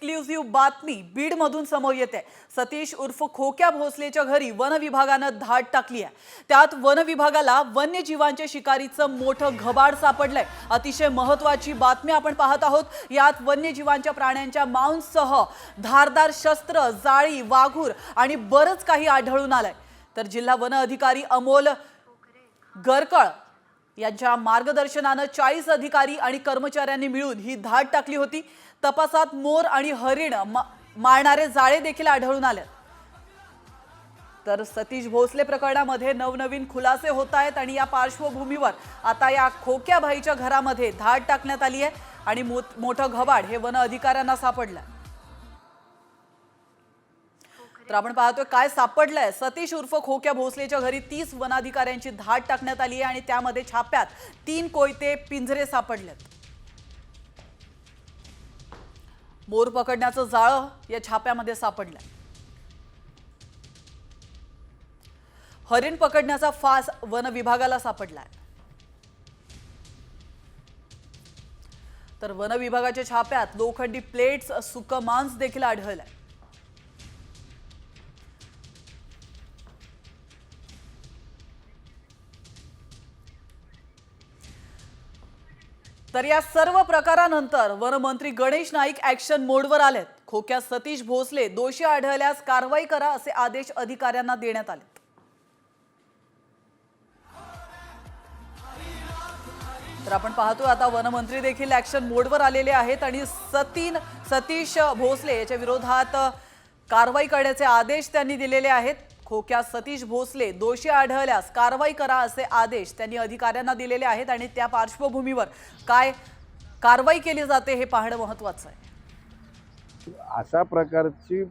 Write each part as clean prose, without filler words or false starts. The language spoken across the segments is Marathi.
एक्सक्लुझिव्ह बातमी बीड मधून समोर येते। सतीश उर्फ खोक्या भोसलेच्या घरी वन विभागानं धाड टाकली आहे। त्यात वन विभागाला वन्यजीवांच्या शिकारीचं मोठं घबाड सापडलंय। अतिशय महत्त्वाची बातमी आपण पाहत आहोत। यात वन्यजीवांच्या प्राण्यांच्या मांससह धारदार शस्त्र, जाळी, वाघूर आणि बरंच काही आढळून आलंय। तर जिल्हा वन अधिकारी अमोल गरकळ यांच्या मार्गदर्शनाने 40 अधिकारी आणि कर्मचाऱ्यांनी मिळून ही धाड टाकली होती। तपासात मोर आणि हरिण मारणारे जाळे देखील आढळून आले। तर सतीश भोसले प्रकरणामध्ये नवनवीन खुलासे होत आहेत आणि या पार्श्वभूमीवर आता या खोक्या भाईच्या घरामध्ये धाड टाकण्यात आली आहे आणि मोठं घबाड हे वन अधिकाऱ्यांना सापडलं। तर आपण पाहतोय काय सापडलंय। सतीश उर्फ खोक्या भोसलेच्या घरी 30 वनाधिकाऱ्यांची धाड टाकण्यात आली आहे आणि त्यामध्ये छाप्यात 3 कोयते, पिंजरे सापडलेत। मोर पकडण्याचं जाळं या छाप्यामध्ये सापडलंय। हरिण पकडण्याचा फास वन विभागाला सापडलाय। तर वन विभागाच्या छाप्यात लोखंडी प्लेट्स, सुकं मांस देखील आढळलंय। तर या सर्व प्रकारानंतर वनमंत्री गणेश नाईक ऍक्शन मोडवर आलेत। खोक्या सतीश भोसले दोषी आढळल्यास कारवाई करा असे आदेश अधिकाऱ्यांना देण्यात आले। तर आपण पाहतो आता वनमंत्री देखील ऍक्शन मोडवर आलेले आहेत आणि सतीश भोसले याच्या विरोधात कारवाई करण्याचे आदेश त्यांनी दिलेले आहेत। खोक्या सतीश भोसले दोषी आढळल्यास कारवाई करा असे आदेश त्यांनी अधिकाऱ्यांना दिलेले आहेत आणि त्या पार्श्वभूमीवर काय कारवाई केली जाते हे पाहणं महत्त्वाचं आहे। अशा प्रकारची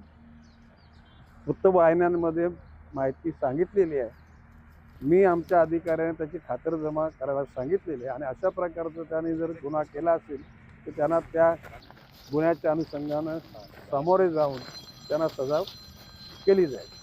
वृत्तवाहिन्यांमध्ये माहिती सांगितलेली आहे। मी आमच्या अधिकाऱ्यांना त्याची खातरजमा करायला सांगितलेली आहे आणि अशा प्रकारचं त्यांनी जर गुन्हा केला असेल तर त्यांना त्या गुन्ह्याच्या अनुषंगाने सामोरे जाऊन त्यांना सजा केली जाईल।